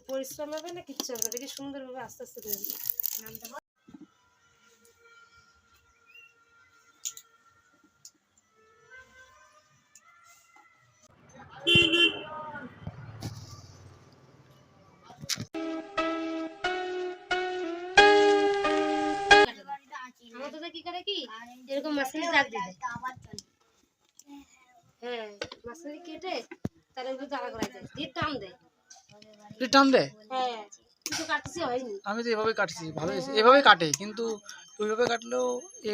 পরিশ্রম হবে না, কিচ্ছু হবে না। দেখি সুন্দরভাবে আস্তে আস্তে করে নামটা আমাদের কি করে কি এরকম মাঝখানে দাগ দিয়ে দেয়। হ্যাঁ, মাঝখানে কেটে তার উপরে দাঁড়া করাই দেয়, দিয়ে টান দেয়। টান দেয়? হ্যাঁ, কিছু কাটছি হয়নি। আমি তো এভাবে কাটছি, ভালো হয়েছে। এভাবে কাটে, কিন্তু ওইভাবে কাটলেও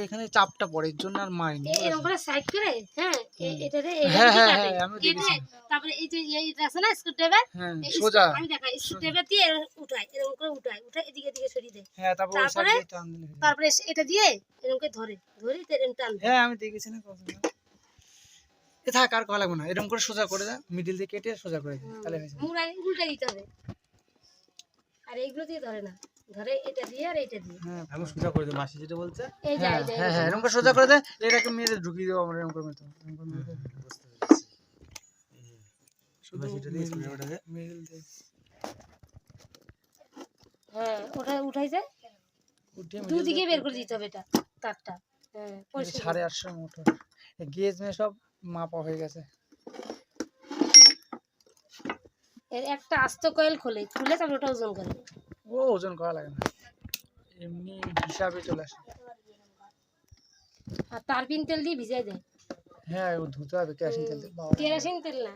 এখানে চাপটা পড়ে, এর জন্য আর মারিনি। এরকম করে সাইড করে, হ্যাঁ, এটারে হ্যাঁ এইভাবে হ্যাঁ কাটে, হ্যাঁ, আমি দেখেছি। তারপরে এই যে এটা আছে না স্ক্রুড্রাইভার, হ্যাঁ, সোজা আমি দেখাই, স্ক্রুড্রাইভার দিয়ে উঠায়, এরকম করে উঠায় এদিকে এদিকে সরিয়ে দেয়। হ্যাঁ, তারপরে তারপরে এটা দিয়ে এরকম করে ধরে এরকম টান। হ্যাঁ, আমি দেখেছি না কতবার। এ থাক, আর করা লাগবে না। এরকম করে সোজা করে দাও, মিডিল দিয়ে কেটে সোজা করে দিই, তাহলে হয়ে যাবে। মুড়াই উল্টা দিতে হবে, আর এইগুলো দিয়ে ধরে না, ধরে এটা দিয়ে আর এটা দিয়ে। হ্যাঁ, আমি সোজা করে দিই, মাসি যেটা বলছে। এই যে হ্যাঁ হ্যাঁ হ্যাঁ, এরকম করে সোজা করে দে, এটাকে মেরে ঢুকিয়ে দেবো আমরা, এরকম করে মেরে দেবো, এরকম করে মেরে দেবো। বুঝতে পেরেছি। শুধু এটা দিয়ে ওটাকে মিডিল দিয়ে। হ্যাঁ, ওটা উঠাই যায়, দুদিকে বের করে দিতে হবে এটা তারটা। হ্যাঁ, 850 মোটর গেজ মে সব মাপা হয়ে গেছে। এর একটা আস্ত কয়েল খুলে তারপর ওটা ওজন করে। ও ওজন করা লাগে না, এমনি হিসাবে চলে আসে। আর তারপিন তেল দিয়ে ভিজাই দেয়। হ্যাঁ, ও ধুতে হবে কেরোসিন তেল দিয়ে। কেরোসিন তেল না,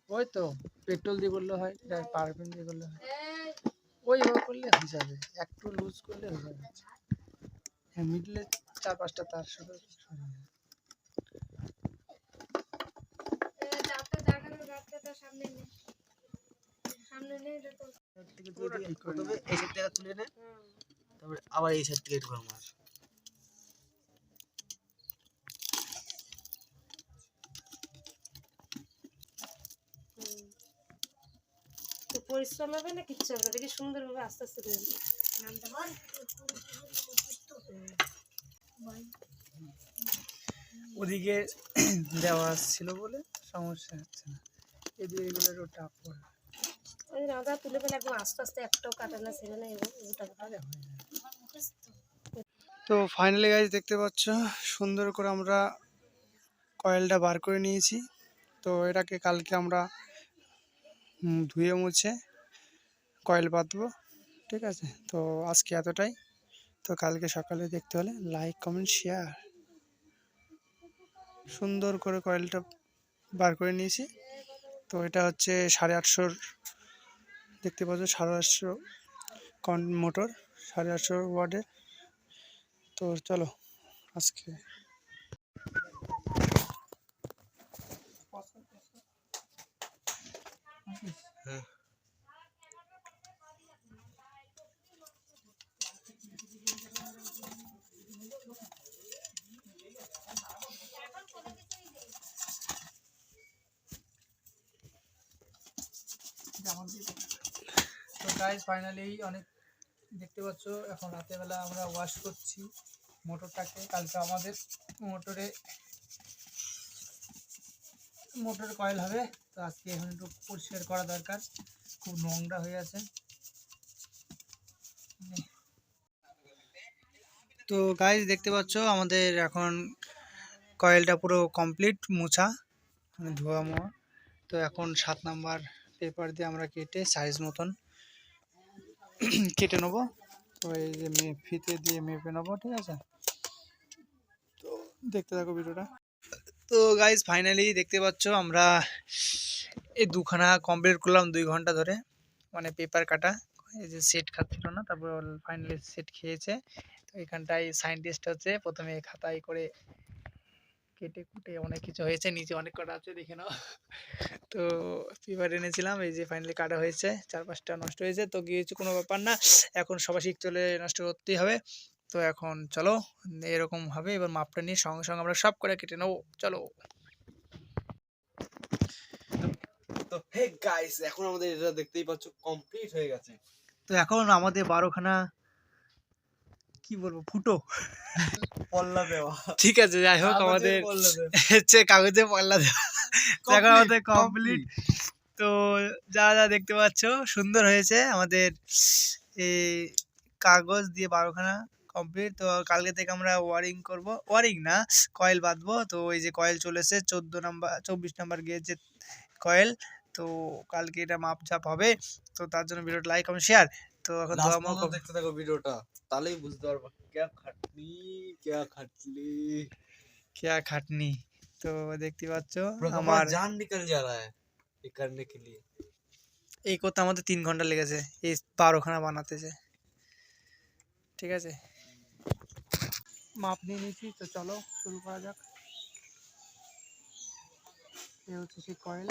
ওই তো পেট্রোল দিয়ে করলে হয়, পারফিউম দিয়ে করলে হয়, ওইভাবে করলে হয়ে যাবে, একটু লুজ করলে হয়ে যাবে। হ্যাঁ, মিডলে 4-5টা তার শুধু তুলে নে, তারপরে আবার এই সাইড থেকে একটু মার। তো পরিশ্রম হবে না, কিচ্ছু হবে না। দেখি সুন্দরভাবে আস্তে আস্তে করে নামটা ওদিকে দেওয়া ছিল বলে সমস্যা হচ্ছে না, এদিকে এগুলোর টাপ পড়ে। ওই রাঁধা তুলে ফেলে একদম আস্তে আস্তে, একটাও কাটা না ছিল না, তো ফাইনালি গাইজ দেখতে পাচ্ছ, সুন্দর করে আমরা কয়েলটা বার করে নিয়েছি। তো এটাকে কালকে আমরা ধুয়ে মুছে কয়েল বাঁধবো, ঠিক আছে। তো আজকে এতটাই। তো কালকে সকালে দেখতে হলে লাইক কমেন্ট শেয়ার। সুন্দর করে কয়েলটা বার করে নিয়েছি। তো এটা হচ্ছে 850, দেখতে পাচ্ছ 850 মোটর, 850 ওয়াটের। তো চলো আজকে তো গাইজ ফাইনালি অনেক দেখতে পাচ্ছ, এখন রাতেরবেলা আমরা ওয়াশ করছি মোটরটাকে। কালকে আমাদের মোটর কয়েল হবে, তো আজকে এখন একটু পরিষ্কার করা দরকার, খুব নোংরা হয়ে আছে। তো গাইজ দেখতে পাচ্ছ আমাদের এখন কয়েলটা পুরো কমপ্লিট মোছা, মানে ধোয়া মোয়া। তো এখন 7 নাম্বার পেপার দিয়ে আমরা কেটে সাইজ মতন কেটে নেবো। তো এই যে ফিতে দিয়ে মেপে নেবো, ঠিক আছে। তো দেখতে থাকো ভিডিওটা। তো গাইজ ফাইনালি দেখতে পাচ্ছ আমরা এই দুখানা কমপ্লিট করলাম 2 ঘন্টা ধরে, মানে পেপার কাটা। এই যে সেট খাচ্ছিল না, তারপর ফাইনালি সেট খেয়েছে। তো এখানটায় সায়েন্টিস্ট হচ্ছে প্রথমে খাতায় করে কেটে কুটে অনেক কিছু হয়েছে, নিচে অনেক কটা আছে দেখে নাও। তো পেপার এনেছিলাম, এই যে ফাইনালি কাটা হয়েছে, 4-5টা নষ্ট হয়েছে। তো গিয়েছে, কোনো ব্যাপার না, এখন সবাই শিখ চলে নষ্ট করতেই হবে। তো এখন চলো এরকম হবে, এবার মাপটা নিয়ে সঙ্গে সঙ্গে আমরা সব করে কেটে নেবো, চলো। তো হে গাইস, এখন আমাদের এটা দেখতেই পাচ্ছ কমপ্লিট হয়ে গেছে। তো এখন আমাদের 12খানা কি বলবো ফুটো পল্লা দেওয়া, ঠিক আছে, যাই হোক আমাদের হচ্ছে কাগজে পল্লা দেওয়া। এখন আমাদের কমপ্লিট। তো তো যা যা দেখতে পাচ্ছ সুন্দর হয়েছে আমাদের এই কাগজ দিয়ে 12খানা কমপ্লিট। তো কালকে থেকে আমরা ওয়ারিং করব, ওয়ারিং না কয়েল বাঁধবো। তো এই যে কয়েল চলেছে 24 নাম্বার গেজের কয়েল। তো কালকে এটা মাপঝাপ হবে। তো তার জন্য ভিডিওটা লাইক কমেন্ট শেয়ার। তো এখন লাস্ট দোয়া পর্যন্ত দেখতে থাকো ভিডিওটা, তাহলেই বুঝতে পারবা क्या খাটনি क्या খাটলি क्या খাটনি। তো দেখতে পাচ্ছ আমার আমার জান निकल जा रहा है ये करने के लिए। এই করতে আমাদের 3 ঘন্টা লেগেছে এই 12খানা বানাতে যে। ঠিক আছে, মাপ নিয়ে নিয়েছি। তো চলো শুরু করা যাক। এই হচ্ছে সেই কয়েল।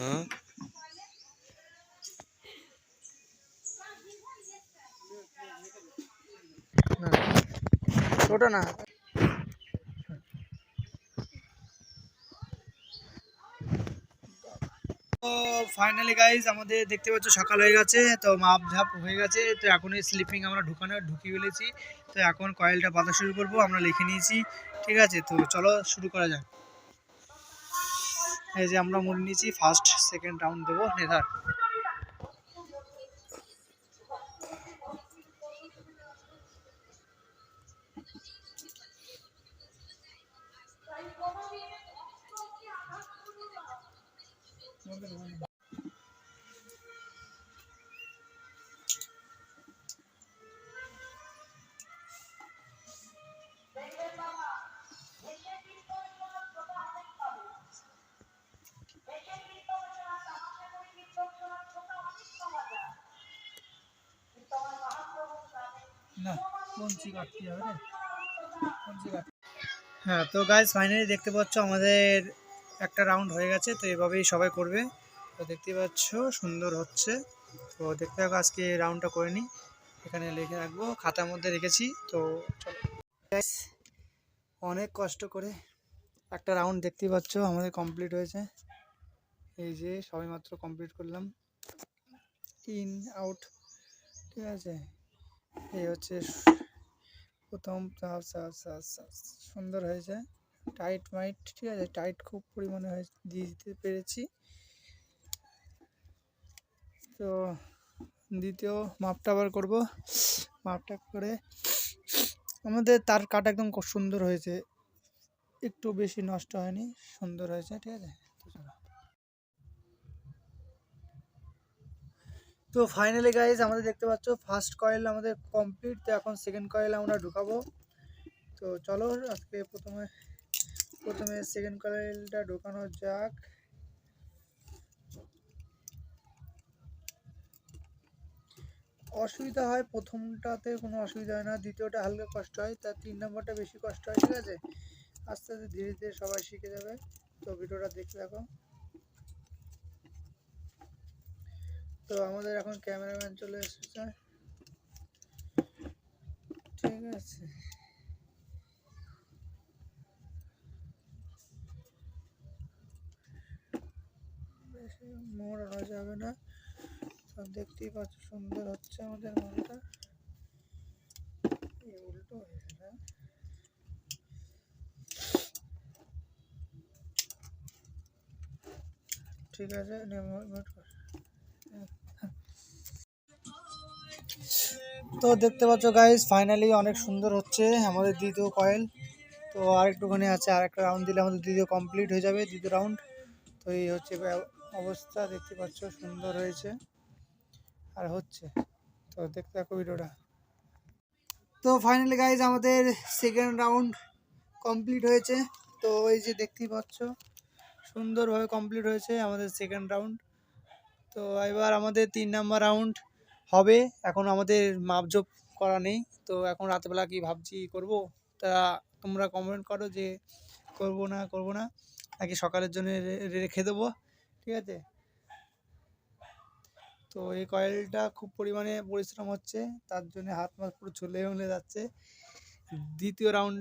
हाँ না ছোট না। তো ফাইনালি গাইজ আমাদের দেখতে পাচ্ছ সকাল হয়ে গেছে। তো মাপ ঝাপ হয়ে গেছে। তো এখন এই স্লিপিং আমরা ঢুকিয়ে ফেলেছি। তো এখন কয়েলটা বাঁধা শুরু করব, আমরা লিখে নিয়েছি। ঠিক আছে, তো চলো শুরু করা যাক। এই যে আমরা মুড়ে নিয়েছি, ফার্স্ট সেকেন্ড রাউন্ড দেবো নেধার। না কঞ্চি কাটতে হবে রে, কঞ্চি কাট। হ্যাঁ, তো গাইজ ফাইনালি দেখতে পাচ্ছ আমাদের একটা রাউন্ড হয়ে গেছে। তো এভাবেই সবাই করবে। তো দেখতে পাচ্ছ সুন্দর হচ্ছে। তো দেখতে থাকো, আজকে রাউন্ডটা করে নিই। এখানে লিখে রাখবো, খাতার মধ্যে রেখেছি। তো চলো গাইজ, অনেক কষ্ট করে একটা রাউন্ড দেখতে পাচ্ছ আমাদের কমপ্লিট হয়েছে। এই যে সবাই মাত্র কমপ্লিট করলাম, ইন আউট। ঠিক আছে, এই হচ্ছে প্রথম। সুন্দর হয়েছে, টাইট মাইট। ঠিক আছে, টাইট খুব পরিমাণে দিয়ে দিতে পেরেছি। তো দ্বিতীয় মাপটা আবার করব। মাপটা করে আমাদের তার কাটা একদম খুব সুন্দর হয়েছে, একটু বেশি নষ্ট হয়নি, সুন্দর হয়েছে। ঠিক আছে, তো ফাইনালি গাইজ আমাদের দেখতে পাচ্ছ ফার্স্ট কয়েল আমাদের কমপ্লিট। তো এখন সেকেন্ড কয়েল আমরা ঢুকাবো। তো চলো আজকে প্রথমে সেকেন্ড কয়েলটা ঢোকানো যাক। অসুবিধা হয় প্রথমটাতে, কোনো অসুবিধা হয় না। দ্বিতীয়টা হালকা কষ্ট হয়, তার 3 নম্বরটা বেশি কষ্ট হয়। ঠিক আছে, আস্তে আস্তে ধীরে ধীরে সবাই শিখে যাবে। তো ভিডিওটা দেখতে থাকো। তো আমাদের এখন ক্যামেরাম্যান চলে এসেছে। ঠিক আছে, বেশি মোড়ানো যাবে না। তো দেখতেই পাচ্ছ সুন্দর হচ্ছে আমাদের মালটা। উল্টো হয়েছে না? ঠিক আছে, তো দেখতে পাচ্ছ গাইজ ফাইনালি অনেক সুন্দর হচ্ছে আমাদের দ্বিতীয় কয়েল। তো আর একটুখানি আছে, আর একটা রাউন্ড দিলে আমাদের দ্বিতীয় কমপ্লিট হয়ে যাবে, দ্বিতীয় রাউন্ড। তো এই হচ্ছে অবস্থা, দেখতে পাচ্ছ সুন্দর হয়েছে আর হচ্ছে। তো দেখতে থাকো ভিডিওটা। তো ফাইনালি গাইজ আমাদের সেকেন্ড রাউন্ড কমপ্লিট হয়েছে। তো এই যে দেখতেই পাচ্ছ সুন্দরভাবে কমপ্লিট হয়েছে আমাদের সেকেন্ড রাউন্ড। তো এবার আমাদের 3 নম্বর রাউন্ড হবে। এখন আমাদের মাপজোপ করা নেই, তো এখন রাতেরবেলা কি ভাবছি করব, তা তোমরা কমেন্ট করো যে করব না নাকি সকালের জন্য রেখে দেবো, ঠিক আছে। তো এই কয়েলটা খুব পরিমাণে পরিশ্রম হচ্ছে, তার জন্য হাত মাত পুরো চলে যাচ্ছে। দ্বিতীয় রাউন্ড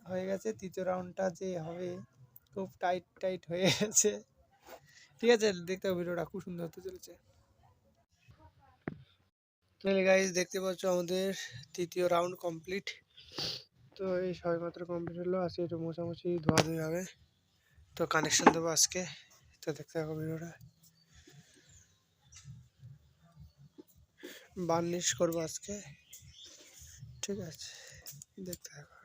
হয়ে গেছে, তৃতীয় রাউন্ডটা যে হবে খুব টাইট হয়ে গেছে, ঠিক আছে। দেখতে হবে, ভিডিওটা খুব সুন্দর হতে চলেছে। তাহলে গাইজ দেখতে পাচ্ছ আমাদের তৃতীয় রাউন্ড কমপ্লিট। তো এই সবেমাত্র কমপ্লিট হলো, আজকে একটু মোছামুছি ধোয়াধুয়ি হবে, তো কানেকশন দেবো আজকে। তো দেখতে থাকো ভিডিওটা, বার্নিশ করবো আজকে, ঠিক আছে, দেখতে থাকো।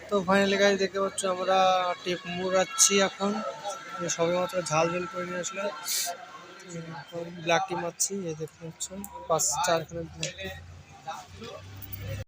তো ফাইনালি গাইজ দেখতে পাচ্ছ আমরা টেপ মুড়াচ্ছি এখন, সবেমাত্র ঝাল করে নিয়ে আসলাম, ব্ল্যাক টি মারছি, এই দেখতে পাচ্ছ 5-4খানা ব্ল্যাক টি।